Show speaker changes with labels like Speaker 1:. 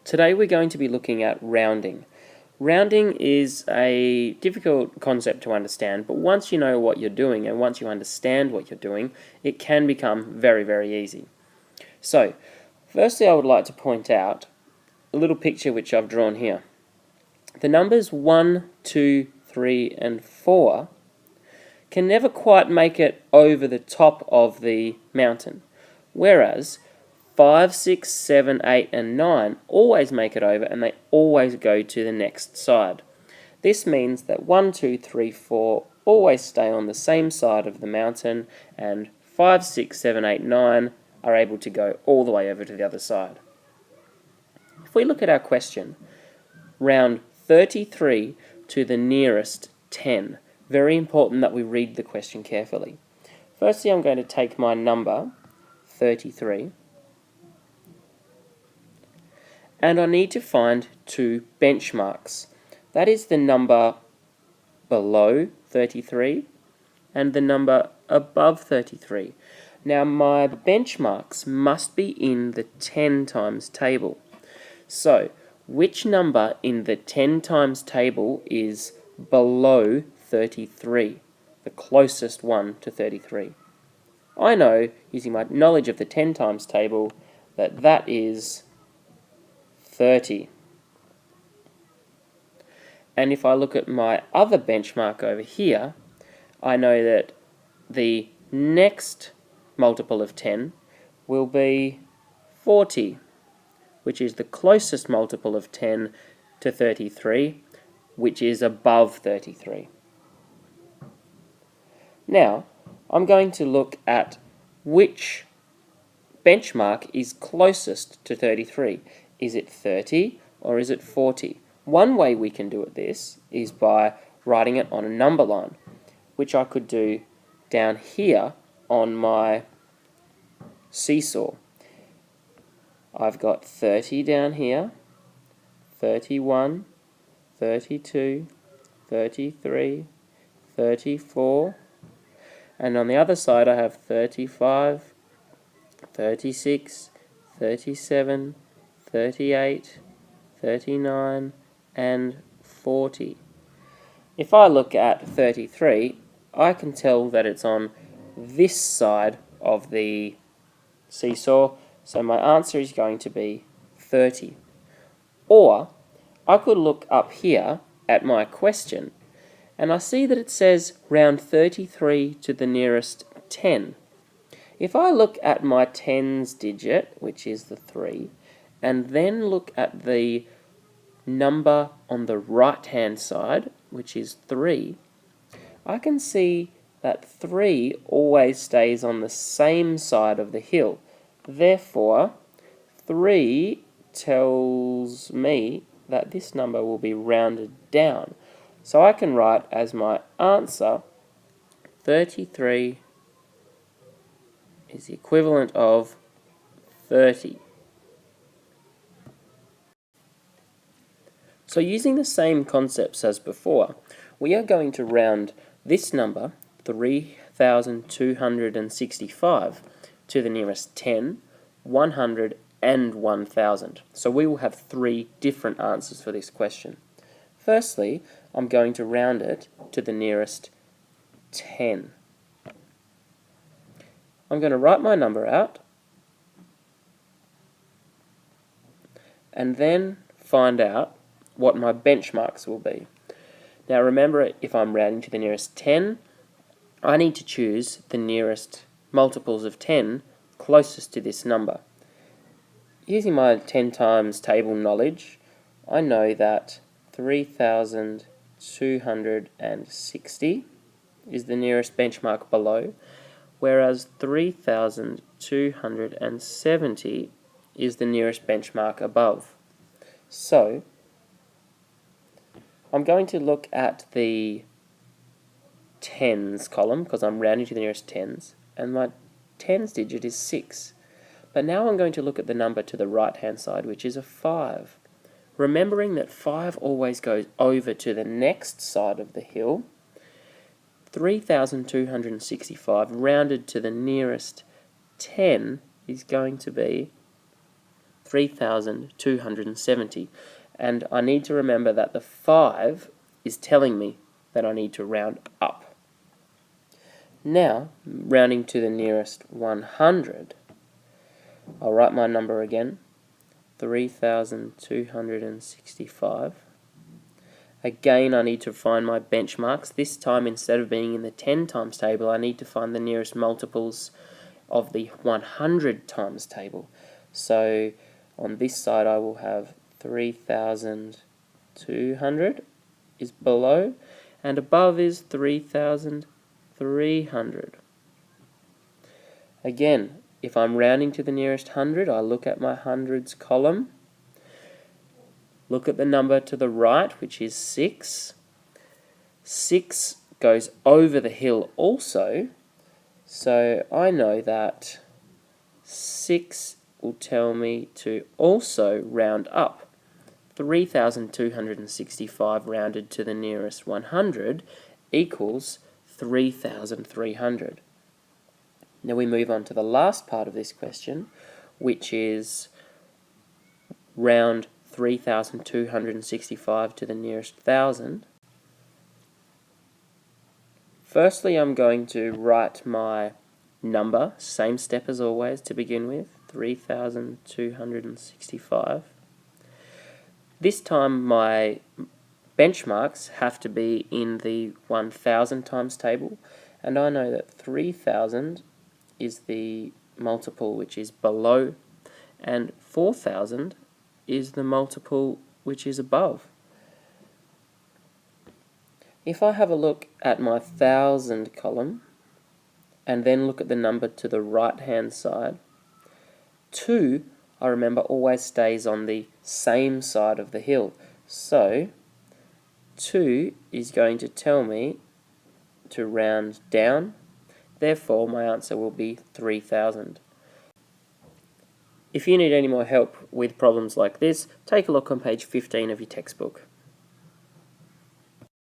Speaker 1: Today we're going to be looking at rounding. Rounding is a difficult concept to understand, but once you know what you're doing and once you understand what you're doing, it can become very, very easy. So, firstly I would like to point out a little picture which I've drawn here. The numbers 1, 2, 3 and 4 can never quite make it over the top of the mountain, whereas 5, 6, 7, 8 and 9 always make it over and they always go to the next side. This means that 1, 2, 3, 4 always stay on the same side of the mountain, and 5, 6, 7, 8, 9 are able to go all the way over to the other side. If we look at our question, round 33 to the nearest 10. Very important that we read the question carefully. Firstly, I'm going to take my number, 33, and I need to find two benchmarks. That is the number below 33 and the number above 33. Now my benchmarks must be in the 10 times table. So, which number in the 10 times table is below 33, the closest one to 33? I know, using my knowledge of the 10 times table, that that is 30. And if I look at my other benchmark over here, I know that the next multiple of 10 will be 40, which is the closest multiple of 10 to 33, which is above 33. Now, I'm going to look at which benchmark is closest to 33. Is it 30 or is it 40? One way we can do this is by writing it on a number line, which I could do down here on my seesaw. I've got 30 down here, 31, 32, 33, 34, and on the other side I have 35, 36, 37, 38, 39, and 40. If I look at 33, I can tell that it's on this side of the seesaw, so my answer is going to be 30. Or, I could look up here at my question, and I see that it says round 33 to the nearest 10. If I look at my tens digit, which is the 3, and then look at the number on the right-hand side, which is 3, I can see that 3 always stays on the same side of the hill. Therefore, 3 tells me that this number will be rounded down. So I can write as my answer 33 is the equivalent of 30. So using the same concepts as before, we are going to round this number, 3,265, to the nearest 10, 100, and 1,000. So we will have three different answers for this question. Firstly, I'm going to round it to the nearest 10. I'm going to write my number out and then find out what my benchmarks will be. Now remember, if I'm rounding to the nearest 10, I need to choose the nearest multiples of 10 closest to this number. Using my 10 times table knowledge, I know that 3,260 is the nearest benchmark below, whereas 3,270 is the nearest benchmark above. So, I'm going to look at the tens column, because I'm rounding to the nearest tens, and my tens digit is 6. But now I'm going to look at the number to the right-hand side, which is a 5. Remembering that 5 always goes over to the next side of the hill, 3,265 rounded to the nearest 10 is going to be 3,270. And I need to remember that the 5 is telling me that I need to round up. Now, rounding to the nearest 100, I'll write my number again, 3,265. Again, I need to find my benchmarks. This time, instead of being in the 10 times table, I need to find the nearest multiples of the 100 times table. So on this side, I will have 3,200 is below, and above is 3,300. Again, if I'm rounding to the nearest 100, I look at my hundreds column, look at the number to the right, which is 6. 6 goes over the hill also, so I know that 6 will tell me to also round up. 3,265 rounded to the nearest 100 equals 3,300. Now we move on to the last part of this question, which is round 3,265 to the nearest 1,000. Firstly, I'm going to write my number, same step as always to begin with, 3,265. This time my benchmarks have to be in the 1,000 times table, and I know that 3,000 is the multiple which is below, and 4,000 is the multiple which is above. If I have a look at my 1,000 column, and then look at the number to the right-hand side, 2, I remember, always stays on the same side of the hill. So 2 is going to tell me to round down. Therefore, my answer will be 3,000. If you need any more help with problems like this, take a look on page 15 of your textbook.